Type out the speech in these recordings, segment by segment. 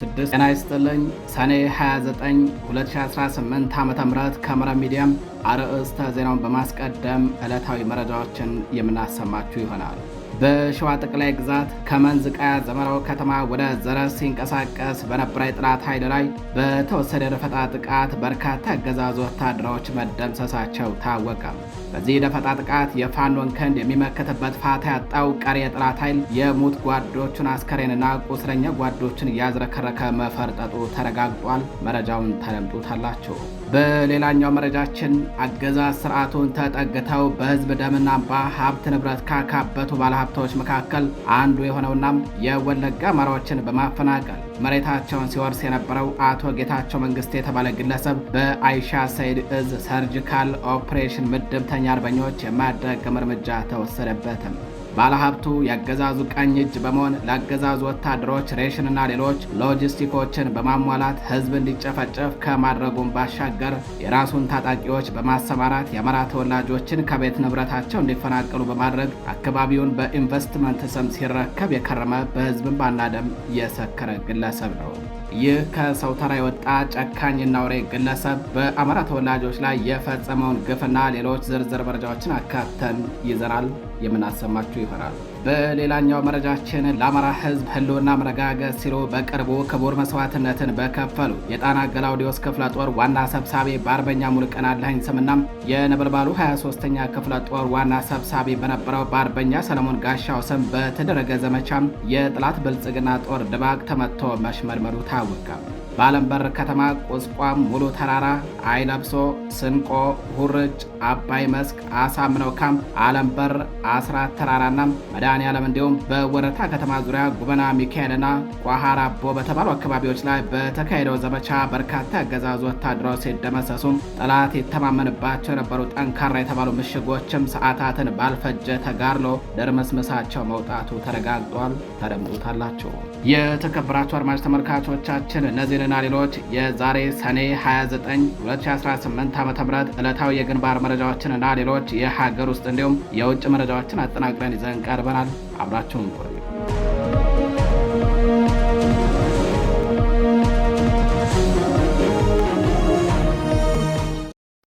ጤና ይስጥልኝ። ሰኔ 29 2018 ዓ.ም ከአማራ ሚዲያም አርዕስተ ዜናውን በማስቀደም ዕለታዊ መረጃዎችን የምናሰማችሁ ይሆናል። በሸዋ ጠቅላይ ግዛት ከመንዝ ቃያ ዘመራው ከተማ ወደ ዘረስ ሲንቀሳቀስ በነበረ የጠላት ኃይል ላይ በተወሰደ የደፈጣ ጥቃት በርካታ የአገዛዙ ወታደሮች መደምሰሳቸው ታወቀ። በዚህ ደፈጣ ጥቃት የፋኖን ክንድ የሚመከትበት ፋታ ያጣው ቀሪ የጠላት ኃይል የሙት ጓዶቹን አስከሬንና ቁስለኛ ጓዶችን እያዝረከረከ መፈርጠጡ ተረጋግጧል። መረጃውን ተደምጡታላችሁ። በሌላኛው መረጃችን አገዛዝ ስርዓቱን ተጠግተው በህዝብ ደምና እንባ ሀብት ንብረት ካካበቱ ባለሀብቶች መካከል አንዱ የሆነውና የወለጋ አማራዎችን በማፈናቀል መሬታቸውን ሲወርስ የነበረው አቶ ጌታቸው መንግስቴ የተባለ ግለሰብ በአይሻ ሰይድ እዝ ሰርጂካል ኦፕሬሽን ምድብተኛ አርበኞች የማያዳግም እርምጃ ተወሰደበትም። ባለሀብቱ ያገዛዙ ቀኝ እጅ በመሆን ለአገዛዙ ወታደሮች ሬሽንና ሌሎች ሎጂስቲኮችን በማሟላት ህዝብ እንዲጨፈጨፍ ከማድረጉም ባሻገር የራሱን ታጣቂዎች በማሰማራት የአማራ ተወላጆችን ከቤት ንብረታቸው እንዲፈናቀሉ በማድረግ አካባቢውን በኢንቨስትመንት ስም ሲረከብ የከረመ በህዝብም ባናደም የሰከረ ግለሰብ ነው። ይህ ከሰው ተራ የወጣ ጨካኝና አውሬ ግለሰብ በአማራ ተወላጆች ላይ የፈጸመውን ግፍና ሌሎች ዝርዝር መረጃዎችን አካተን ይዘናል የምናሰማችሁ ይሆናል። በሌላኛው መረጃችን ለአማራ ህዝብ ህልውና መረጋገጥ ሲሉ በቅርቡ ክቡር መስዋዕትነትን በከፈሉ የጣና ገላውዲዮስ ክፍለ ጦር ዋና ሰብሳቢ በአርበኛ ሙሉቀን አለኸኝ ስምና የነበልባሉ 23ኛ ክፍለ ጦር ዋና ሰብሳቢ በነበረው በአርበኛ ሰለሞን ጋሻው ስም በተደረገ ዘመቻም የጠላት ብልጽግና ጦር ድባቅ ተመቶ መሽመድመዱ ታወቀ። በአለም በር ከተማ ቁስቋም፣ ሙሉ ተራራ፣ አይለብሶ፣ ስንቆ፣ ሁርጭ፣ አባይ መስክ፣ አሳምነው ካምፕ፣ አለም በር፣ አስራት ተራራና መድኃኔ ዓለም እንዲሁም በወረታ ከተማ ዙሪያ ጉበና ሚካኤልና ቋሃራ አቦ በተባሉ አካባቢዎች ላይ በተካሄደው ዘመቻ በርካታ ያገዛዙ ወታደሮች ሲደመሰሱም ጠላት የተማመንባቸው የነበሩ ጠንካራ የተባሉ ምሽጎችም ሰዓታትን ባልፈጀ ተጋድሎ ደርመስመሳቸው መውጣቱ ተረጋግጧል። ተደምጡታላችሁ። የተከበራችሁ አድማጭ ተመልካቾቻችን እነዚህንና ሌሎች የዛሬ ሰኔ 29 2018 ዓ.ም ዕለታዊ የግንባር መረጃዎችንና ሌሎች የሀገር ውስጥ እንዲሁም የውጭ መረጃዎችን አጠናቅረን ይዘን ቀርበናል። አብራችሁን ቆዩ።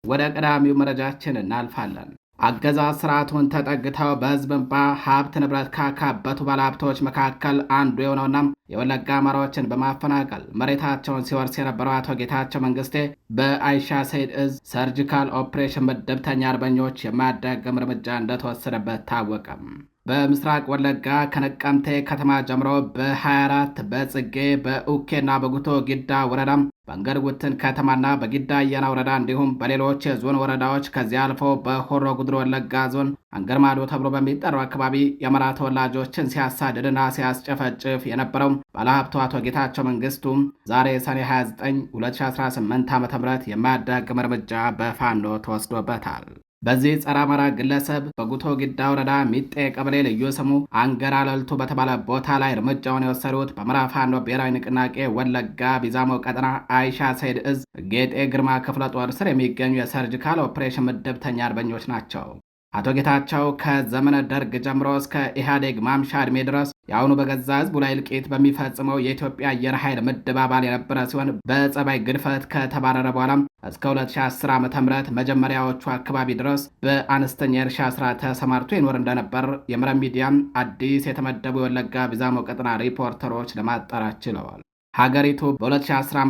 ወደ ቀዳሚው መረጃችን እናልፋለን። አገዛዝ ስርዓቱን ተጠግተው በህዝብ እንባ ሀብት ንብረት ካካበቱ ባለሀብቶች መካከል አንዱ የሆነውና የወለጋ አማራዎችን በማፈናቀል መሬታቸውን ሲወርስ የነበረው አቶ ጌታቸው መንግስቴ በአይሻ ሰይድ እዝ ሰርጂካል ኦፕሬሽን ምድብተኛ አርበኞች የማያዳግም እርምጃ እንደተወሰደበት ታወቀም። በምስራቅ ወለጋ ከነቀምቴ ከተማ ጀምሮ በ24 በጽጌ በኡኬና በጉቶ ጊዳ ወረዳም በንገርጉትን ከተማና በጊዳ አያና ወረዳ እንዲሁም በሌሎች የዞን ወረዳዎች ከዚያ አልፎ በሆሮ ጉድሮ ወለጋ ዞን አንገርማዶ ተብሎ በሚጠራው አካባቢ የአማራ ተወላጆችን ሲያሳድድና ሲያስጨፈጭፍ የነበረው ባለሀብቱ አቶ ጌታቸው መንግስቱም ዛሬ ሰኔ 29 2018 ዓ.ም የማያዳግም እርምጃ በፋኖ ተወስዶበታል። በዚህ ጸረ አማራ ግለሰብ በጉቶ ጊዳ ወረዳ ሚጤ ቀበሌ ልዩ ስሙ አንገራለልቱ በተባለ ቦታ ላይ እርምጃውን የወሰዱት በአማራ ፋኖ ብሔራዊ ንቅናቄ ወለጋ ቢዛሞ ቀጠና አይሻ ሰይድ እዝ ጌጤ ግርማ ክፍለ ጦር ስር የሚገኙ የሰርጂካል ኦፕሬሽን ምድብተኛ አርበኞች ናቸው። አቶ ጌታቸው ከዘመነ ደርግ ጀምሮ እስከ ኢህአዴግ ማምሻ ዕድሜ ድረስ የአሁኑ በገዛ ህዝቡ ላይ እልቂት በሚፈጽመው የኢትዮጵያ አየር ኃይል ምድብ አባል የነበረ ሲሆን በጸባይ ግድፈት ከተባረረ በኋላም እስከ 2010 ዓ.ም መጀመሪያዎቹ አካባቢ ድረስ በአነስተኛ የእርሻ ስራ ተሰማርቶ ይኖር እንደነበር የመረብ ሚዲያም አዲስ የተመደቡ የወለጋ ቢዛሞ ቀጠና ሪፖርተሮች ለማጣራት ችለዋል። ሀገሪቱ በ2010 ዓ.ም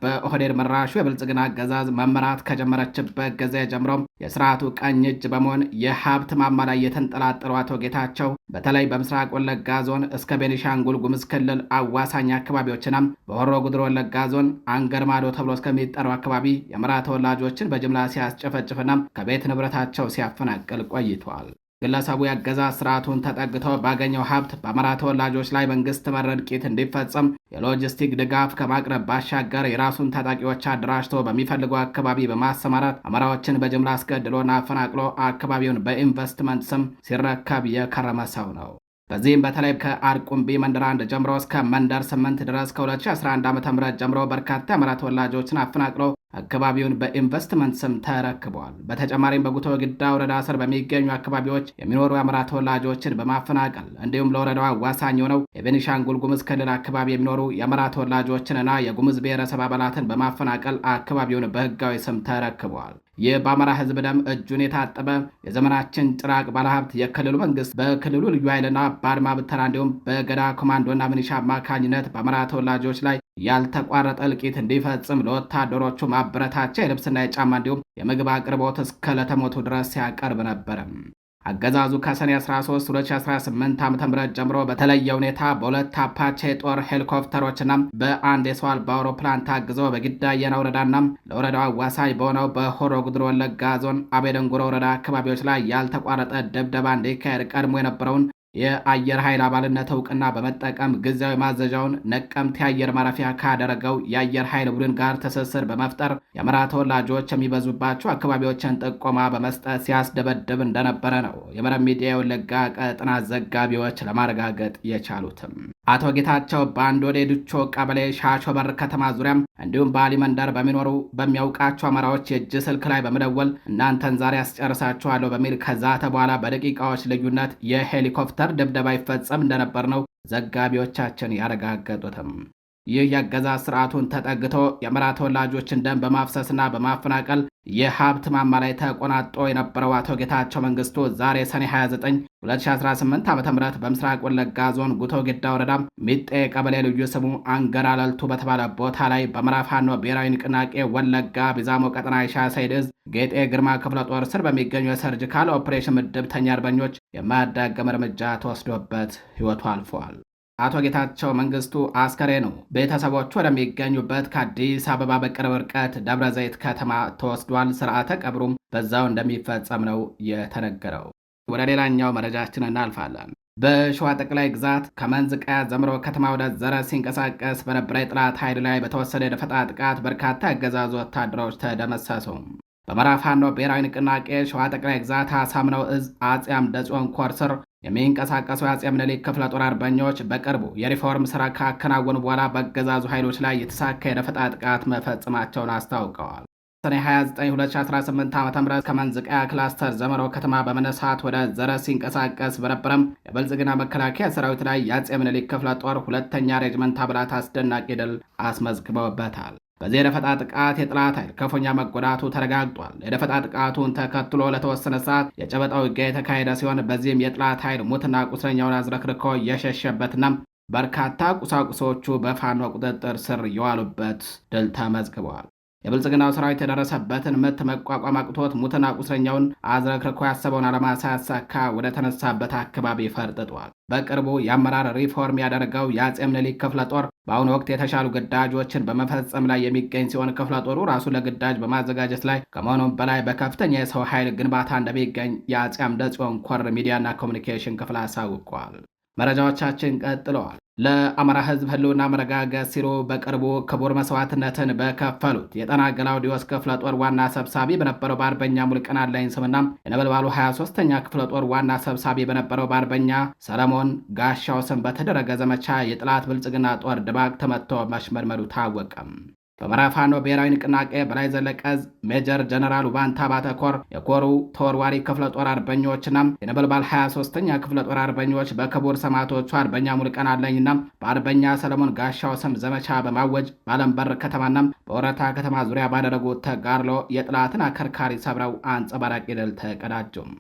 በኦህዴድ መራሹ የብልጽግና አገዛዝ መመራት ከጀመረችበት ጊዜ ጀምሮ የስርዓቱ ቀኝ እጅ በመሆን የሀብት ማማ ላይ የተንጠላጠሉ አቶ ጌታቸው በተለይ በምስራቅ ወለጋ ዞን እስከ ቤኒሻንጉል ጉሙዝ ክልል አዋሳኝ አካባቢዎችና በሆሮ ጉድሮ ወለጋ ዞን አንገርማዶ ተብሎ እስከሚጠራው አካባቢ የአማራ ተወላጆችን በጅምላ ሲያስጨፈጭፍና ከቤት ንብረታቸው ሲያፈናቅል ቆይቷል። ግለሰቡ የአገዛዝ ስርዓቱን ተጠግተው ባገኘው ሀብት በአማራ ተወላጆች ላይ መንግስት መር እልቂት እንዲፈጸም የሎጂስቲክ ድጋፍ ከማቅረብ ባሻገር የራሱን ታጣቂዎች አደራጅቶ በሚፈልገው አካባቢ በማሰማራት አማራዎችን በጅምላ አስገድሎና አፈናቅሎ አካባቢውን በኢንቨስትመንት ስም ሲረከብ የከረመ ሰው ነው። በዚህም በተለይ ከአርቁምቢ መንደር 1 ጀምሮ እስከ መንደር 8 ድረስ ከ2011 ዓ.ም ጀምሮ በርካታ የአማራ ተወላጆችን አፈናቅሎ አካባቢውን በኢንቨስትመንት ስም ተረክበዋል። በተጨማሪም በጉቶ ግዳ ወረዳ ስር በሚገኙ አካባቢዎች የሚኖሩ የአማራ ተወላጆችን በማፈናቀል እንዲሁም ለወረዳው አዋሳኝ የሆነው የቤኒሻንጉል ጉሙዝ ክልል አካባቢ የሚኖሩ የአማራ ተወላጆችንና የጉሙዝ ብሔረሰብ አባላትን በማፈናቀል አካባቢውን በህጋዊ ስም ተረክበዋል። ይህ በአማራ ህዝብ ደም እጁን የታጠበ የዘመናችን ጭራቅ ባለሀብት የክልሉ መንግስት በክልሉ ልዩ ኃይልና በአድማ ብተና እንዲሁም በገዳ ኮማንዶና ሚኒሻ አማካኝነት በአማራ ተወላጆች ላይ ያልተቋረጠ እልቂት እንዲፈጽም ለወታደሮቹ ማበረታቻ የልብስና የጫማ እንዲሁም የምግብ አቅርቦት እስከ ለተሞቱ ድረስ ሲያቀርብ ነበርም። አገዛዙ ከሰኔ 13 2018 ዓ.ም ጀምሮ በተለየ ሁኔታ በሁለት አፓቼ የጦር ሄሊኮፕተሮችና በአንድ የሰው አልባ አውሮፕላን ታግዞ በጊዳ አያና ወረዳና ለወረዳው አዋሳኝ በሆነው በሆሮ ጉድሩ ወለጋ ዞን አቤደንጉሮ ወረዳ አካባቢዎች ላይ ያልተቋረጠ ድብደባ እንዲካሄድ ቀድሞ የነበረውን የአየር ኃይል አባልነት እውቅና በመጠቀም ጊዜያዊ ማዘዣውን ነቀምት የአየር ማረፊያ ካደረገው የአየር ኃይል ቡድን ጋር ትስስር በመፍጠር የአማራ ተወላጆች የሚበዙባቸው አካባቢዎችን ጥቆማ በመስጠት ሲያስደበድብ እንደነበረ ነው የመረብ ሚዲያ የወለጋ ቀጥና ዘጋቢዎች ለማረጋገጥ የቻሉትም። አቶ ጌታቸው በአንድ ወደ ዱቾ ቀበሌ ሻሾ በር ከተማ ዙሪያም እንዲሁም በአሊ መንደር በሚኖሩ በሚያውቃቸው አማራዎች የእጅ ስልክ ላይ በመደወል እናንተን ዛሬ ያስጨርሳችኋለሁ በሚል ከዛተ በኋላ በደቂቃዎች ልዩነት የሄሊኮፕተር ድብደባ ይፈጸም እንደነበር ነው ዘጋቢዎቻችን ያረጋገጡትም። ይህ የአገዛዝ ስርዓቱን ተጠግቶ የአማራ ተወላጆችን ደም በማፍሰስና በማፈናቀል የሀብት ማማ ላይ ተቆናጦ የነበረው አቶ ጌታቸው መንግስቱ ዛሬ ሰኔ 29 2018 ዓ.ም በምስራቅ ወለጋ ዞን ጉቶ ጊዳ ወረዳ ሚጤ ቀበሌ ልዩ ስሙ አንገራለልቱ በተባለ ቦታ ላይ በአማራ ፋኖ ብሔራዊ ንቅናቄ ወለጋ ቢዛሞ ቀጠና ሻ ሰይድ ዕዝ ጌጤ ግርማ ክፍለ ጦር ስር በሚገኙ የሰርጂካል ኦፕሬሽን ምድብተኛ አርበኞች የማያዳግም እርምጃ ተወስዶበት ሕይወቱ አልፏል። አቶ ጌታቸው መንግስቱ አስከሬኑ ቤተሰቦቹ ወደሚገኙበት ከአዲስ አበባ በቅርብ ርቀት ደብረ ዘይት ከተማ ተወስዷል። ስርዓተ ቀብሩም በዛው እንደሚፈጸም ነው የተነገረው። ወደ ሌላኛው መረጃችን እናልፋለን። በሸዋ ጠቅላይ ግዛት ከመንዝ ቀያ ዘምሮ ከተማ ወደ ዘረ ሲንቀሳቀስ በነበረ የጠላት ኃይል ላይ በተወሰደ የደፈጣ ጥቃት በርካታ ያገዛዙ ወታደሮች ተደመሰሱ። በአማራ ፋኖ ብሔራዊ ንቅናቄ ሸዋ ጠቅላይ ግዛት አሳምነው ዕዝ አጼ አምደ ጽዮን ኮር ስር የሚንቀሳቀሱ የአጼ ምኒልክ ክፍለ ጦር አርበኞች በቅርቡ የሪፎርም ስራ ካከናወኑ በኋላ በአገዛዙ ኃይሎች ላይ የተሳካ የደፈጣ ጥቃት መፈጸማቸውን አስታውቀዋል። ሰኔ 29 2018 ዓ.ም ከመንዝ ቀያ ክላስተር ዘመሮ ከተማ በመነሳት ወደ ዘረ ሲንቀሳቀስ በነበረም የብልጽግና መከላከያ ሰራዊት ላይ የአጼ ምኒልክ ክፍለ ጦር ሁለተኛ ሬጅመንት አባላት አስደናቂ ድል አስመዝግበውበታል። በዚህ የደፈጣ ጥቃት የጠላት ኃይል ክፉኛ መጎዳቱ ተረጋግጧል። የደፈጣ ጥቃቱን ተከትሎ ለተወሰነ ሰዓት የጨበጣ ውጊያ የተካሄደ ሲሆን በዚህም የጠላት ኃይል ሙትና ቁስለኛውን አዝረክርኮ የሸሸበትና በርካታ ቁሳቁሶቹ በፋኖ ቁጥጥር ስር የዋሉበት ድል ተመዝግበዋል። የብልጽግናው ሰራዊት የደረሰበትን ምት መቋቋም አቅቶት ሙትና ቁስለኛውን አዝረክርኮ ያሰበውን ዓላማ ሳያሳካ ወደ ተነሳበት አካባቢ ፈርጥጧል። በቅርቡ የአመራር ሪፎርም ያደረገው የአጼ ምኒልክ ክፍለ ጦር በአሁኑ ወቅት የተሻሉ ግዳጆችን በመፈጸም ላይ የሚገኝ ሲሆን ክፍለ ጦሩ ራሱ ለግዳጅ በማዘጋጀት ላይ ከመሆኑም በላይ በከፍተኛ የሰው ኃይል ግንባታ እንደሚገኝ የአጼ አምደ ጽዮን ኮር ሚዲያና ኮሚኒኬሽን ክፍል አሳውቋል። መረጃዎቻችን ቀጥለዋል። ለአማራ ሕዝብ ህልውና መረጋገጥ ሲሉ በቅርቡ ክቡር መስዋዕትነትን በከፈሉት የጣና ገላውዲዮስ ክፍለ ጦር ዋና ሰብሳቢ በነበረው በአርበኛ ሙልቀን አለኝ ስምና የነበልባሉ 23ኛ ክፍለ ጦር ዋና ሰብሳቢ በነበረው በአርበኛ ሰለሞን ጋሻው ስም በተደረገ ዘመቻ የጠላት ብልጽግና ጦር ድባቅ ተመትቶ መሽመድመዱ ታወቀም። በአማራ ፋኖ ብሔራዊ ንቅናቄ በላይ ዘለቀ ዕዝ ሜጀር ጀነራል ውባንታ ባተ ኮር የኮሩ ተወርዋሪ ክፍለ ጦር አርበኞችና የነበልባል 23ኛ ክፍለ ጦር አርበኞች በክቡር ሰማዕቶቹ አርበኛ ሙልቀን አለኝና በአርበኛ ሰለሞን ጋሻው ስም ዘመቻ በማወጅ በአለምበር ከተማና በወረታ ከተማ ዙሪያ ባደረጉት ተጋድሎ የጠላትን አከርካሪ ሰብረው አንጸባራቂ ድል ተቀዳጁም።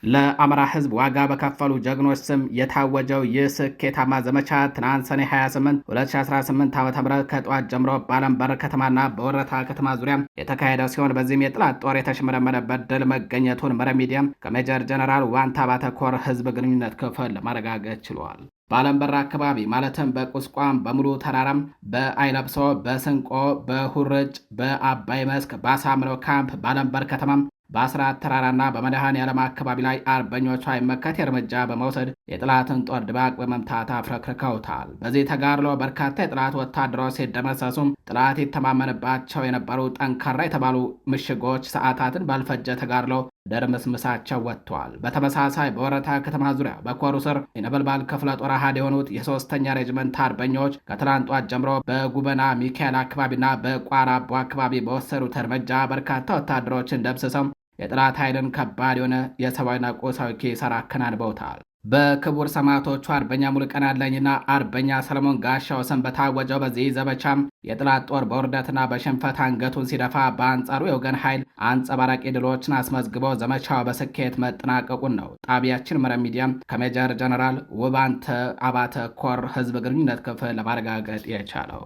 ለአማራ ሕዝብ ዋጋ በከፈሉ ጀግኖች ስም የታወጀው ይህ ስኬታማ ዘመቻ ትናንት ሰኔ 28 2018 ዓ.ም ከጠዋት ጀምሮ በአለምበር ከተማና በወረታ ከተማ ዙሪያ የተካሄደ ሲሆን በዚህም የጠላት ጦር የተሽመረመረበት ድል መገኘቱን መረብ ሚዲያም ከሜጀር ጀነራል ዋንታ ባተ ኮር ሕዝብ ግንኙነት ክፍል ለማረጋገጥ ችሏል። በአለምበር አካባቢ ማለትም በቁስቋም፣ በሙሉ ተራራም፣ በአይለብሶ፣ በስንቆ፣ በሁርጭ፣ በአባይ መስክ፣ በአሳምነው ካምፕ፣ በአለምበር ከተማም በአስራት ተራራና በመድኃኔ ዓለም አካባቢ ላይ አርበኞቹ አይመከት እርምጃ በመውሰድ የጠላትን ጦር ድባቅ በመምታት አፍረክርከውታል። በዚህ ተጋድሎ በርካታ የጠላት ወታደሮች ሲደመሰሱም ጠላት የተማመንባቸው የነበሩ ጠንካራ የተባሉ ምሽጎች ሰዓታትን ባልፈጀ ተጋድሎ ደርምስምሳቸው ወጥተዋል። በተመሳሳይ በወረታ ከተማ ዙሪያ በኮሩ ስር የነበልባል ክፍለ ጦር አሃድ የሆኑት የ3ኛ ሬጅመንት አርበኞች ከትላንት ጧት ጀምሮ በጉበና ሚካኤል አካባቢና በቋራ አቦ አካባቢ በወሰዱት እርምጃ በርካታ ወታደሮችን ደምስሰው የጠላት ኃይልን ከባድ የሆነ የሰብአዊና ቁሳዊ ኪሳራ አከናንበውታል። በክቡር ሰማዕቶቹ አርበኛ ሙሉቀን አለኝና አርበኛ ሰለሞን ጋሻው ስም በታወጀው በዚህ ዘመቻም የጠላት ጦር በውርደትና በሽንፈት አንገቱን ሲደፋ፣ በአንጻሩ የወገን ኃይል አንጸባራቂ ድሎችን አስመዝግበው ዘመቻው በስኬት መጠናቀቁን ነው ጣቢያችን መረብ ሚዲያም ከሜጀር ጀነራል ውባንተ አባተ ኮር ህዝብ ግንኙነት ክፍል ለማረጋገጥ የቻለው።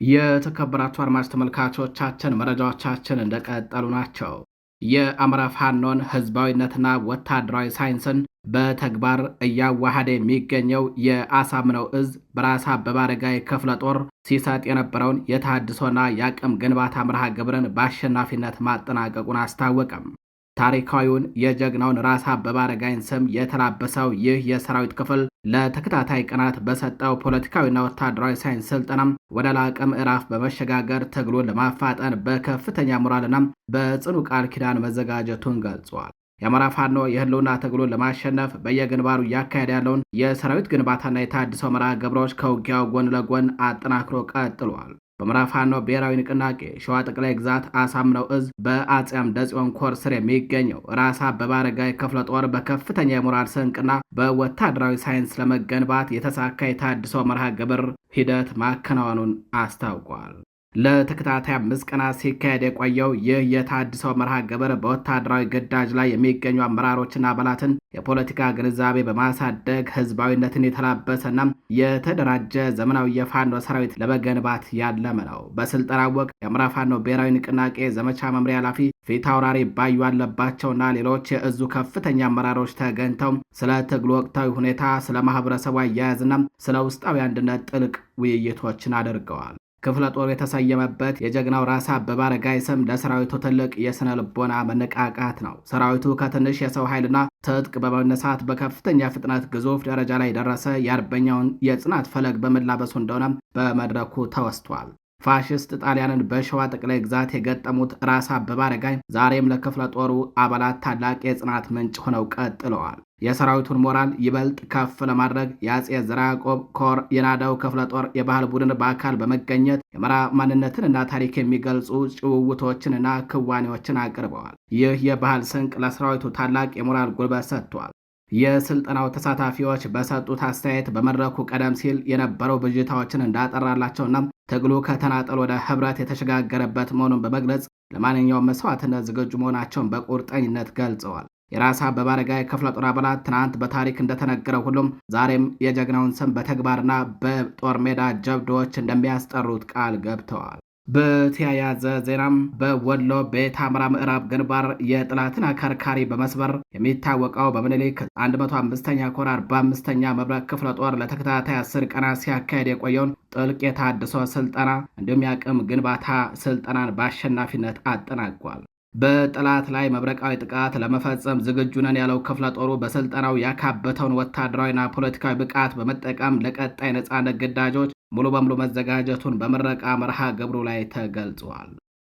የተከበራችሁ አድማጭ ተመልካቾቻችን መረጃዎቻችን እንደቀጠሉ ናቸው። የአማራ ፋኖን ህዝባዊነትና ወታደራዊ ሳይንስን በተግባር እያዋሃደ የሚገኘው የአሳምነው እዝ በራስ አበበ አረጋይ ክፍለ ጦር ሲሰጥ የነበረውን የተሃድሶና የአቅም ግንባታ መርሃ ግብርን በአሸናፊነት ማጠናቀቁን አስታወቀም። ታሪካዊውን የጀግናውን ራስ አበበ አረጋይን ስም የተላበሰው ይህ የሰራዊት ክፍል ለተከታታይ ቀናት በሰጠው ፖለቲካዊና ወታደራዊ ሳይንስ ስልጠናም ወደ ላቀ ምዕራፍ በመሸጋገር ትግሉን ለማፋጠን በከፍተኛ ሞራልና በጽኑ ቃል ኪዳን መዘጋጀቱን ገልጿል። የአማራ ፋኖ የህልውና ትግሉን ለማሸነፍ በየግንባሩ እያካሄደ ያለውን የሰራዊት ግንባታና የተሃድሶ መርሃ ግብሮች ከውጊያው ጎን ለጎን አጠናክሮ ቀጥሏል። በአማራ ፋኖ ብሔራዊ ንቅናቄ ሸዋ ጠቅላይ ግዛት አሳምነው እዝ በአፄ አምደ ጽዮን ኮር ስር የሚገኘው ራስ አበበ አረጋይ ክፍለ ጦር በከፍተኛ የሞራል ስንቅና በወታደራዊ ሳይንስ ለመገንባት የተሳካ የተሃድሶ መርሃ ግብር ሂደት ማከናወኑን አስታውቋል። ለተከታታይ 5 ቀናት ሲካሄድ የቆየው ይህ የተሃድሶ መርሃ ግብር በወታደራዊ ግዳጅ ላይ የሚገኙ አመራሮችና አባላትን የፖለቲካ ግንዛቤ በማሳደግ ህዝባዊነትን የተላበሰና የተደራጀ ዘመናዊ የፋኖ ሰራዊት ለመገንባት ያለመ ነው። በስልጠናው ወቅት የአማራ ፋኖ ብሔራዊ ንቅናቄ ዘመቻ መምሪያ ኃላፊ ፊት አውራሪ ባዩ አለባቸውና ሌሎች የእዙ ከፍተኛ አመራሮች ተገኝተው ስለ ትግሉ ወቅታዊ ሁኔታ፣ ስለ ማህበረሰቡ አያያዝና ስለ ውስጣዊ አንድነት ጥልቅ ውይይቶችን አድርገዋል። ክፍለ ጦር የተሰየመበት የጀግናው ራስ አበበ አረጋይ ስም ለሰራዊቱ ትልቅ የስነ ልቦና መነቃቃት ነው። ሰራዊቱ ከትንሽ የሰው ኃይልና ትጥቅ በመነሳት በከፍተኛ ፍጥነት ግዙፍ ደረጃ ላይ ደረሰ የአርበኛውን የጽናት ፈለግ በመላበሱ እንደሆነ በመድረኩ ተወስቷል። ፋሽስት ጣሊያንን በሸዋ ጠቅላይ ግዛት የገጠሙት ራስ አበበ አረጋይ ዛሬም ለክፍለ ጦሩ አባላት ታላቅ የጽናት ምንጭ ሆነው ቀጥለዋል። የሰራዊቱን ሞራል ይበልጥ ከፍ ለማድረግ የአፄ ዘርዓ ያዕቆብ ኮር የናዳው ክፍለ ጦር የባህል ቡድን በአካል በመገኘት የአማራ ማንነትንና ታሪክ የሚገልጹ ጭውውቶችንና ክዋኔዎችን አቅርበዋል። ይህ የባህል ስንቅ ለሰራዊቱ ታላቅ የሞራል ጉልበት ሰጥቷል። የስልጠናው ተሳታፊዎች በሰጡት አስተያየት በመድረኩ ቀደም ሲል የነበረው ብዥታዎችን እንዳጠራላቸውና ትግሉ ከተናጠል ወደ ህብረት የተሸጋገረበት መሆኑን በመግለጽ ለማንኛውም መስዋዕትነት ዝግጁ መሆናቸውን በቁርጠኝነት ገልጸዋል። የራስ አበበ አረጋይ ክፍለ ጦር አባላት ትናንት በታሪክ እንደተነገረው ሁሉም ዛሬም የጀግናውን ስም በተግባርና በጦር ሜዳ ጀብዶዎች እንደሚያስጠሩት ቃል ገብተዋል። በተያያዘ ዜናም በወሎ ቤት አምራ ምዕራብ ግንባር የጠላትን አከርካሪ በመስበር የሚታወቀው በምኒልክ 105ኛ ኮር 45ኛ መብረቅ ክፍለ ጦር ለተከታታይ 10 ቀናት ሲያካሄድ የቆየውን ጥልቅ የተሃድሶ ስልጠና እንዲሁም የአቅም ግንባታ ስልጠናን በአሸናፊነት አጠናቋል። በጠላት ላይ መብረቃዊ ጥቃት ለመፈጸም ዝግጁ ነን ያለው ክፍለ ጦሩ በስልጠናው ያካበተውን ወታደራዊና ፖለቲካዊ ብቃት በመጠቀም ለቀጣይ ነጻነት ግዳጆች ሙሉ በሙሉ መዘጋጀቱን በምረቃ መርሃ ግብሩ ላይ ተገልጿል።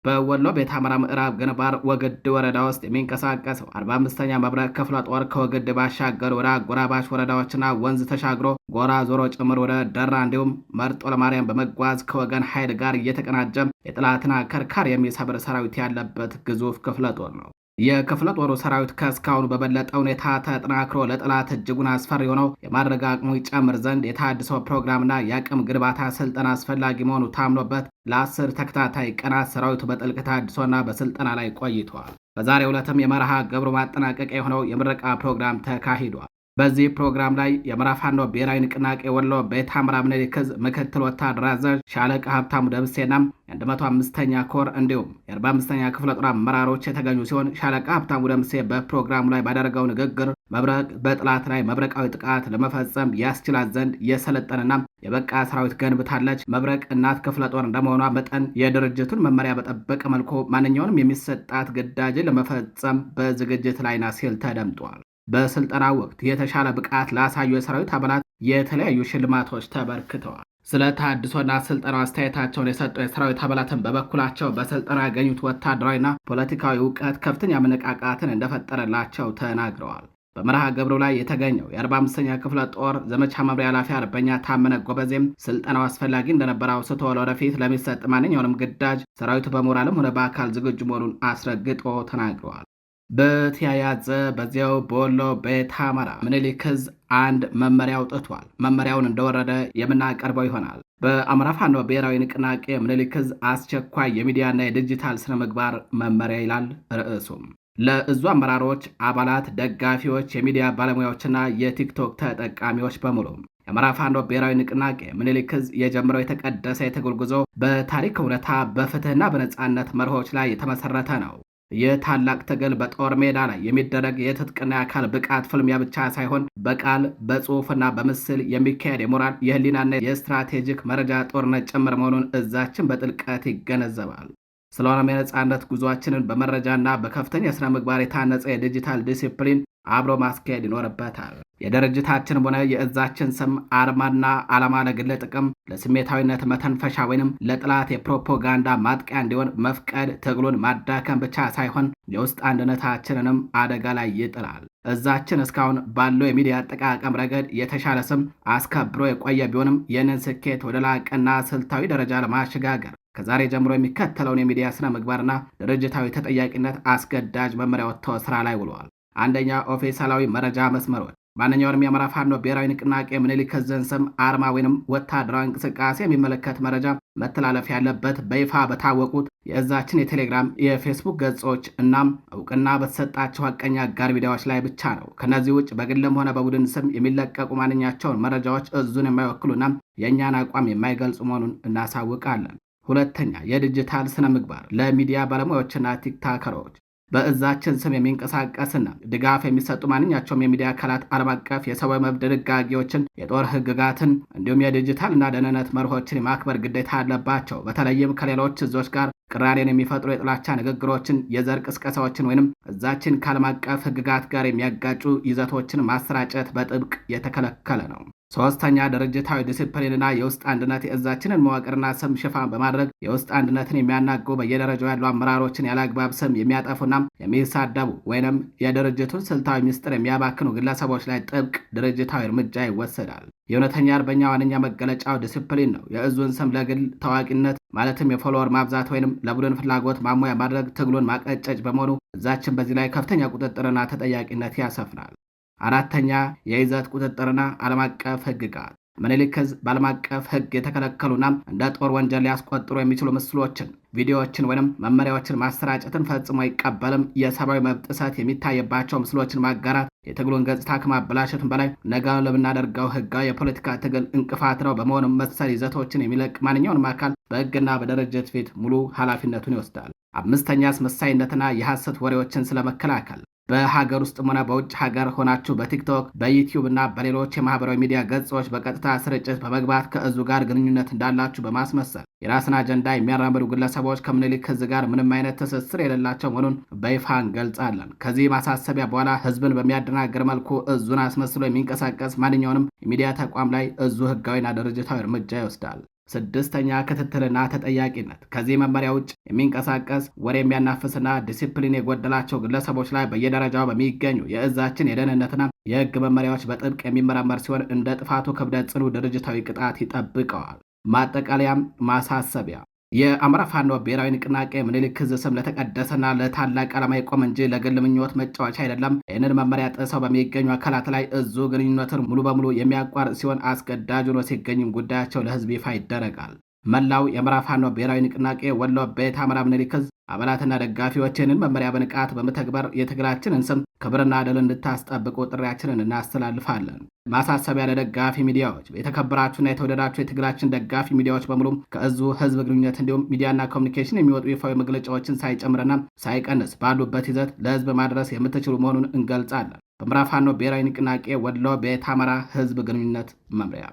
በወሎ ቤት አምራ ምዕራብ ግንባር ወግድ ወረዳ ውስጥ የሚንቀሳቀሰው 45ኛ መብረቅ ክፍለ ጦር ከወግድ ባሻገር ወደ አጎራባች ወረዳዎችና ወንዝ ተሻግሮ ጎራ ዞሮ ጭምር ወደ ደራ እንዲሁም መርጦ ለማርያም በመጓዝ ከወገን ኃይል ጋር እየተቀናጀ የጠላትን አከርካሪ የሚሰብር ሰራዊት ያለበት ግዙፍ ክፍለ ጦር ነው። የክፍለ ጦሩ ሰራዊት ከእስካሁኑ በበለጠ ሁኔታ ተጠናክሮ ለጠላት እጅጉን አስፈሪ ሆነው የማድረግ አቅሙ ይጨምር ዘንድ የተሃድሶ ፕሮግራምና የአቅም ግንባታ ስልጠና አስፈላጊ መሆኑ ታምኖበት ለ10 ተከታታይ ቀናት ሰራዊቱ በጥልቅ ተሃድሶና በስልጠና ላይ ቆይቷል። በዛሬው ዕለትም የመርሃ ግብሩ ማጠናቀቂያ የሆነው የምረቃ ፕሮግራም ተካሂዷል። በዚህ ፕሮግራም ላይ የአማራ ፋኖ ብሔራዊ ንቅናቄ ወሎ ቤት አምራ ምኒልክ ዕዝ ምክትል ወታደር አዛዥ ሻለቃ ሀብታሙ ደምሴና የ105ኛ ኮር እንዲሁም የ45ኛ ክፍለ ጦር አመራሮች የተገኙ ሲሆን ሻለቃ ሀብታሙ ደምሴ በፕሮግራሙ ላይ ባደረገው ንግግር መብረቅ በጠላት ላይ መብረቃዊ ጥቃት ለመፈጸም ያስችላት ዘንድ የሰለጠነና የበቃ ሰራዊት ገንብታለች። መብረቅ እናት ክፍለ ጦር እንደመሆኗ መጠን የድርጅቱን መመሪያ በጠበቀ መልኩ ማንኛውንም የሚሰጣት ግዳጅን ለመፈጸም በዝግጅት ላይ ናት ሲል ተደምጧል። በስልጠና ወቅት የተሻለ ብቃት ላሳዩ የሰራዊት አባላት የተለያዩ ሽልማቶች ተበርክተዋል። ስለ ተሃድሶና ስልጠናው አስተያየታቸውን የሰጡ የሰራዊት አባላትን በበኩላቸው በስልጠና ያገኙት ወታደራዊና ፖለቲካዊ እውቀት ከፍተኛ መነቃቃትን እንደፈጠረላቸው ተናግረዋል። በመርሃ ግብሩ ላይ የተገኘው የ45ኛ ክፍለ ጦር ዘመቻ መምሪያ ኃላፊ አርበኛ ታመነ ጎበዜም ስልጠናው አስፈላጊ እንደነበረ አውስቶ ወደፊት ለሚሰጥ ማንኛውንም ግዳጅ ሰራዊቱ በሞራልም ሆነ በአካል ዝግጁ መሆኑን አስረግጦ ተናግረዋል። በተያያዘ በዚያው በወሎ ቤት አማራ ምኒልክ ዕዝ አንድ መመሪያ አውጥቷል። መመሪያውን እንደወረደ የምናቀርበው ይሆናል። በአማራ ፋኖ ብሔራዊ ንቅናቄ ምኒልክ ዕዝ አስቸኳይ የሚዲያና የዲጂታል ስነ ምግባር መመሪያ ይላል ርዕሱም። ለእዙ አመራሮች፣ አባላት፣ ደጋፊዎች፣ የሚዲያ ባለሙያዎችና የቲክቶክ ተጠቃሚዎች በሙሉ የአማራ ፋኖ ብሔራዊ ንቅናቄ ምኒልክ ዕዝ የጀመረው የተቀደሰ የትግል ጉዞ በታሪክ እውነታ፣ በፍትህና በነጻነት መርሆች ላይ የተመሰረተ ነው። ይህ ታላቅ ትግል በጦር ሜዳ ላይ የሚደረግ የትጥቅና የአካል ብቃት ፍልሚያ ብቻ ሳይሆን በቃል በጽሑፍና በምስል የሚካሄድ የሞራል የህሊናና የስትራቴጂክ መረጃ ጦርነት ጭምር መሆኑን እዛችን በጥልቀት ይገነዘባል። ስለሆነም የነጻነት ጉዟችንን በመረጃና በከፍተኛ ስነ ምግባር የታነጸ የዲጂታል ዲሲፕሊን አብሮ ማስካሄድ ይኖርበታል። የድርጅታችንም ሆነ የእዛችን ስም አርማና ዓላማ ለግል ጥቅም፣ ለስሜታዊነት መተንፈሻ ወይንም ለጥላት የፕሮፓጋንዳ ማጥቂያ እንዲሆን መፍቀድ ትግሉን ማዳከም ብቻ ሳይሆን የውስጥ አንድነታችንንም አደጋ ላይ ይጥላል። እዛችን እስካሁን ባለው የሚዲያ አጠቃቀም ረገድ የተሻለ ስም አስከብሮ የቆየ ቢሆንም ይህንን ስኬት ወደ ላቀና ስልታዊ ደረጃ ለማሸጋገር ከዛሬ ጀምሮ የሚከተለውን የሚዲያ ስነ ምግባርና ድርጅታዊ ተጠያቂነት አስገዳጅ መመሪያ ወጥቶ ስራ ላይ ውለዋል። አንደኛ፣ ኦፊሴላዊ መረጃ መስመሮች ማንኛውንም የአማራ ፋኖ ብሔራዊ ንቅናቄ ምኒልክ ዕዝን ስም፣ አርማ ወይንም ወታደራዊ እንቅስቃሴ የሚመለከት መረጃ መተላለፍ ያለበት በይፋ በታወቁት የእዛችን የቴሌግራም፣ የፌስቡክ ገጾች እናም እውቅና በተሰጣቸው ሐቀኛ አጋር ሚዲያዎች ላይ ብቻ ነው። ከነዚህ ውጭ በግልም ሆነ በቡድን ስም የሚለቀቁ ማንኛቸውን መረጃዎች እዙን የማይወክሉና የእኛን አቋም የማይገልጹ መሆኑን እናሳውቃለን። ሁለተኛ፣ የዲጂታል ስነ ምግባር ለሚዲያ ባለሙያዎችና ቲክታከሮች በእዛችን ስም የሚንቀሳቀስና ድጋፍ የሚሰጡ ማንኛቸውም የሚዲያ አካላት ዓለም አቀፍ የሰብአዊ መብት ድንጋጌዎችን፣ የጦር ሕግጋትን እንዲሁም የዲጂታልና ደህንነት መርሆችን የማክበር ግዴታ አለባቸው። በተለይም ከሌሎች እዞች ጋር ቅራኔን የሚፈጥሩ የጥላቻ ንግግሮችን፣ የዘር ቅስቀሳዎችን ወይንም እዛችን ከዓለም አቀፍ ሕግጋት ጋር የሚያጋጩ ይዘቶችን ማሰራጨት በጥብቅ የተከለከለ ነው። ሶስተኛ፣ ድርጅታዊ ዲሲፕሊንና የውስጥ አንድነት የእዛችንን መዋቅርና ስም ሽፋን በማድረግ የውስጥ አንድነትን የሚያናጉ በየደረጃው ያሉ አመራሮችን ያለአግባብ ስም የሚያጠፉና የሚሳደቡ ወይንም የድርጅቱን ስልታዊ ምስጢር የሚያባክኑ ግለሰቦች ላይ ጥብቅ ድርጅታዊ እርምጃ ይወሰዳል። የእውነተኛ አርበኛ ዋነኛ መገለጫው ዲሲፕሊን ነው። የእዙን ስም ለግል ታዋቂነት ማለትም የፎሎወር ማብዛት ወይንም ለቡድን ፍላጎት ማሞያ ማድረግ ትግሉን ማቀጨጭ በመሆኑ እዛችን በዚህ ላይ ከፍተኛ ቁጥጥርና ተጠያቂነት ያሰፍናል። አራተኛ፣ የይዘት ቁጥጥርና ዓለም አቀፍ ሕግጋት ምኒልክ ዕዝ በዓለም አቀፍ ሕግ የተከለከሉና እንደ ጦር ወንጀል ሊያስቆጥሩ የሚችሉ ምስሎችን፣ ቪዲዮዎችን ወይም መመሪያዎችን ማሰራጨትን ፈጽሞ አይቀበልም። የሰብአዊ መብት ጥሰት የሚታይባቸው ምስሎችን ማጋራት የትግሉን ገጽታ ከማበላሸትም በላይ ነገ ለምናደርገው ሕጋዊ የፖለቲካ ትግል እንቅፋት ነው። በመሆኑም መሰል ይዘቶችን የሚለቅ ማንኛውንም አካል በሕግና በድርጅት ፊት ሙሉ ኃላፊነቱን ይወስዳል። አምስተኛ፣ አስመሳይነትና የሐሰት ወሬዎችን ስለመከላከል በሀገር ውስጥም ሆነ በውጭ ሀገር ሆናችሁ በቲክቶክ፣ በዩቲዩብ እና በሌሎች የማህበራዊ ሚዲያ ገጾች በቀጥታ ስርጭት በመግባት ከእዙ ጋር ግንኙነት እንዳላችሁ በማስመሰል የራስን አጀንዳ የሚያራምዱ ግለሰቦች ከምኒልክ ዕዝ ጋር ምንም አይነት ትስስር የሌላቸው መሆኑን በይፋ እንገልጻለን። ከዚህ ማሳሰቢያ በኋላ ህዝብን በሚያደናግር መልኩ እዙን አስመስሎ የሚንቀሳቀስ ማንኛውንም የሚዲያ ተቋም ላይ እዙ ህጋዊና ድርጅታዊ እርምጃ ይወስዳል። ስድስተኛ፣ ክትትልና ተጠያቂነት ከዚህ መመሪያ ውጭ የሚንቀሳቀስ ወሬ የሚያናፍስና ዲሲፕሊን የጎደላቸው ግለሰቦች ላይ በየደረጃው በሚገኙ የእዛችን የደህንነትና የህግ መመሪያዎች በጥብቅ የሚመረመር ሲሆን እንደ ጥፋቱ ክብደት ጽኑ ድርጅታዊ ቅጣት ይጠብቀዋል። ማጠቃለያም ማሳሰቢያ የአማራ ፋኖ ብሔራዊ ንቅናቄ ምኒልክ ዕዝ ስም ለተቀደሰና ለታላቅ ዓላማ የቆመ እንጂ ለግል ምኞት መጫወቻ አይደለም። ይህንን መመሪያ ጥሰው በሚገኙ አካላት ላይ እዙ ግንኙነትን ሙሉ በሙሉ የሚያቋርጥ ሲሆን አስገዳጅ ሆኖ ሲገኝም ጉዳያቸው ለህዝብ ይፋ ይደረጋል። መላው የአማራ ፋኖ ብሔራዊ ንቅናቄ ወሎ ቤት አማራ ምኒልክ ዕዝ አባላትና ደጋፊዎች ይህንን መመሪያ በንቃት በመተግበር የትግላችንን ስም ክብርና ድል እንድታስጠብቁ ጥሪያችንን እናስተላልፋለን። ማሳሰቢያ ለደጋፊ ሚዲያዎች፣ የተከበራችሁና የተወደዳችሁ የትግላችን ደጋፊ ሚዲያዎች በሙሉ ከእዙ ህዝብ ግንኙነት እንዲሁም ሚዲያና ኮሚኒኬሽን የሚወጡ ይፋዊ መግለጫዎችን ሳይጨምርና ሳይቀንስ ባሉበት ይዘት ለህዝብ ማድረስ የምትችሉ መሆኑን እንገልጻለን። በአማራ ፋኖ ብሔራዊ ንቅናቄ ወሎ ቤት አማራ ህዝብ ግንኙነት መምሪያ።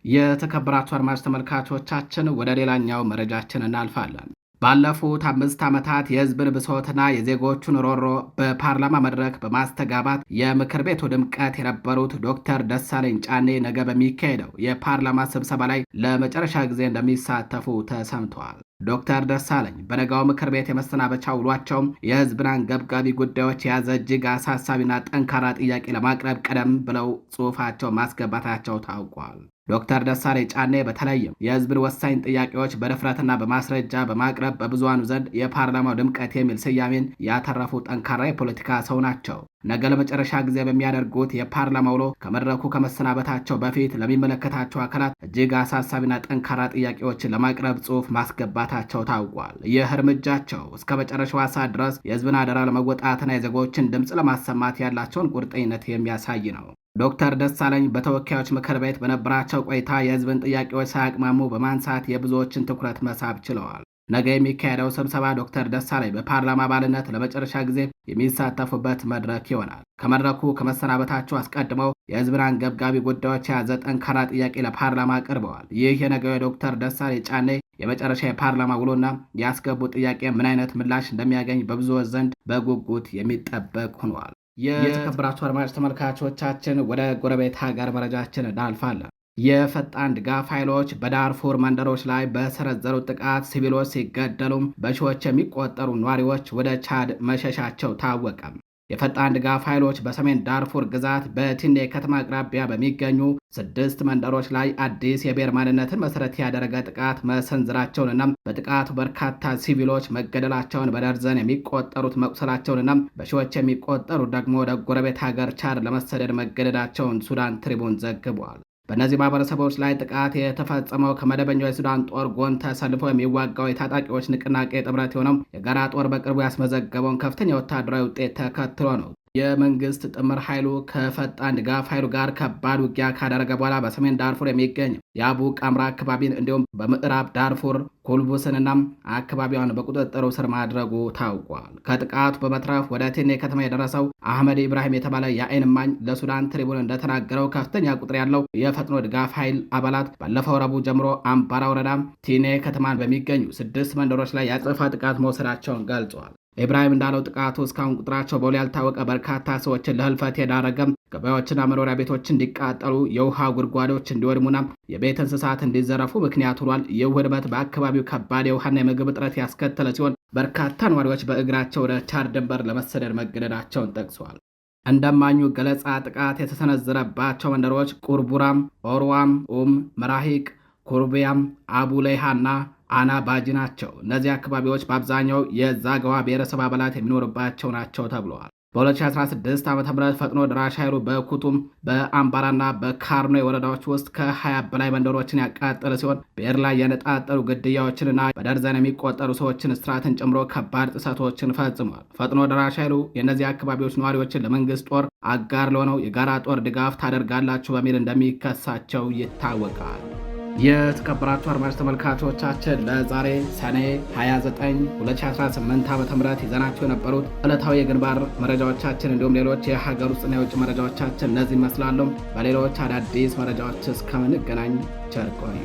የተከበራችሁ አድማጭ ተመልካቾቻችን ወደ ሌላኛው መረጃችን እናልፋለን። ባለፉት 5 ዓመታት የህዝብን ብሶትና የዜጎቹን ሮሮ በፓርላማ መድረክ በማስተጋባት የምክር ቤቱ ድምቀት የነበሩት ዶክተር ደሳለኝ ጫኔ ነገ በሚካሄደው የፓርላማ ስብሰባ ላይ ለመጨረሻ ጊዜ እንደሚሳተፉ ተሰምተዋል። ዶክተር ደሳለኝ በነጋው ምክር ቤት የመሰናበቻ ውሏቸውም የህዝብን አንገብጋቢ ጉዳዮች የያዘ እጅግ አሳሳቢና ጠንካራ ጥያቄ ለማቅረብ ቀደም ብለው ጽሑፋቸው ማስገባታቸው ታውቋል። ዶክተር ደሳለኝ ጫኔ በተለይም የህዝብን ወሳኝ ጥያቄዎች በድፍረትና በማስረጃ በማቅረብ በብዙሃኑ ዘንድ የፓርላማው ድምቀት የሚል ስያሜን ያተረፉ ጠንካራ የፖለቲካ ሰው ናቸው። ነገ ለመጨረሻ ጊዜ በሚያደርጉት የፓርላማ ውሎ ከመድረኩ ከመሰናበታቸው በፊት ለሚመለከታቸው አካላት እጅግ አሳሳቢና ጠንካራ ጥያቄዎችን ለማቅረብ ጽሑፍ ማስገባታቸው ታውቋል። ይህ እርምጃቸው እስከ መጨረሻው ሰዓት ድረስ የህዝብን አደራ ለመወጣትና የዜጎችን ድምፅ ለማሰማት ያላቸውን ቁርጠኝነት የሚያሳይ ነው። ዶክተር ደሳለኝ በተወካዮች ምክር ቤት በነበራቸው ቆይታ የህዝብን ጥያቄዎች ሳያቅማሙ በማንሳት የብዙዎችን ትኩረት መሳብ ችለዋል። ነገ የሚካሄደው ስብሰባ ዶክተር ደሳለኝ በፓርላማ አባልነት ለመጨረሻ ጊዜ የሚሳተፉበት መድረክ ይሆናል። ከመድረኩ ከመሰናበታቸው አስቀድመው የህዝብን አንገብጋቢ ጉዳዮች የያዘ ጠንካራ ጥያቄ ለፓርላማ አቅርበዋል። ይህ የነገው የዶክተር ደሳለኝ ጫኔ የመጨረሻ የፓርላማ ውሎና ያስገቡ ጥያቄ ምን አይነት ምላሽ እንደሚያገኝ በብዙዎች ዘንድ በጉጉት የሚጠበቅ ሆኗል። የተከበራችሁ አድማጭ ተመልካቾቻችን ወደ ጎረቤት ሀገር መረጃችን እናልፋለን። የፈጣን ድጋፍ ኃይሎች በዳርፉር መንደሮች ላይ በሰነዘሩት ጥቃት ሲቪሎች ሲገደሉም በሺዎች የሚቆጠሩ ነዋሪዎች ወደ ቻድ መሸሻቸው ታወቀ። የፈጣን ድጋፍ ኃይሎች በሰሜን ዳርፉር ግዛት በቲኔ ከተማ አቅራቢያ በሚገኙ 6 መንደሮች ላይ አዲስ የብሔር ማንነትን መሰረት ያደረገ ጥቃት መሰንዝራቸውንና በጥቃቱ በርካታ ሲቪሎች መገደላቸውን፣ በደርዘን የሚቆጠሩት መቁሰላቸውንና በሺዎች የሚቆጠሩ ደግሞ ወደ ጎረቤት ሀገር ቻድ ለመሰደድ መገደዳቸውን ሱዳን ትሪቡን ዘግቧል። በእነዚህ ማህበረሰቦች ላይ ጥቃት የተፈጸመው ከመደበኛው የሱዳን ጦር ጎን ተሰልፎ የሚዋጋው የታጣቂዎች ንቅናቄ ጥምረት የሆነው የጋራ ጦር በቅርቡ ያስመዘገበውን ከፍተኛ ወታደራዊ ውጤት ተከትሎ ነው። የመንግስት ጥምር ኃይሉ ከፈጣን ድጋፍ ኃይሉ ጋር ከባድ ውጊያ ካደረገ በኋላ በሰሜን ዳርፉር የሚገኝ የአቡ ቀምራ አካባቢን እንዲሁም በምዕራብ ዳርፉር ኩልቡስንና አካባቢዋን በቁጥጥሩ ስር ማድረጉ ታውቋል። ከጥቃቱ በመትረፍ ወደ ቴኔ ከተማ የደረሰው አህመድ ኢብራሂም የተባለ የአይን እማኝ ለሱዳን ትሪቡን እንደተናገረው ከፍተኛ ቁጥር ያለው የፈጥኖ ድጋፍ ኃይል አባላት ባለፈው ረቡዕ ጀምሮ አምባራ ወረዳ ቴኔ ከተማን በሚገኙ 6 መንደሮች ላይ ያጸፋ ጥቃት መውሰዳቸውን ገልጿል። ኢብራሂም እንዳለው ጥቃቱ እስካሁን ቁጥራቸው በውል ያልታወቀ በርካታ ሰዎችን ለህልፈት የዳረገም፣ ገበያዎችና መኖሪያ ቤቶች እንዲቃጠሉ፣ የውሃ ጉድጓዶች እንዲወድሙና የቤት እንስሳት እንዲዘረፉ ምክንያት ሆኗል። ይህ ውድመት በአካባቢው ከባድ የውሃና የምግብ እጥረት ያስከተለ ሲሆን በርካታ ነዋሪዎች በእግራቸው ወደ ቻድ ድንበር ለመሰደድ መገደዳቸውን ጠቅሰዋል። እንደማኙ ገለጻ ጥቃት የተሰነዘረባቸው መንደሮች ቁርቡራም፣ ኦርዋም፣ መራሂቅ፣ ኩርቢያም፣ አቡ ሌይሃና አና ባጂ ናቸው። እነዚህ አካባቢዎች በአብዛኛው የዛገዋ ብሔረሰብ አባላት የሚኖርባቸው ናቸው ተብለዋል። በ2016 ዓ.ም ፈጥኖ ድራሽ ኃይሉ በኩቱም በአምባራና በካርኖ ወረዳዎች ውስጥ ከ20 በላይ መንደሮችን ያቃጠለ ሲሆን ብሔር ላይ ያነጣጠሩ ግድያዎችንና በደርዘን የሚቆጠሩ ሰዎችን እስራትን ጨምሮ ከባድ ጥሰቶችን ፈጽሟል። ፈጥኖ ድራሽ ኃይሉ የእነዚህ አካባቢዎች ነዋሪዎችን ለመንግስት ጦር አጋር ለሆነው የጋራ ጦር ድጋፍ ታደርጋላችሁ በሚል እንደሚከሳቸው ይታወቃል። የተከበራችሁ አድማጭ ተመልካቾቻችን ለዛሬ ሰኔ 29 2018 ዓ.ም ይዘናቸው የነበሩት ዕለታዊ የግንባር መረጃዎቻችን እንዲሁም ሌሎች የሀገር ውስጥና የውጭ መረጃዎቻችን እነዚህ ይመስላሉ። በሌሎች አዳዲስ መረጃዎች እስከምንገናኝ ቸር ቆዩ።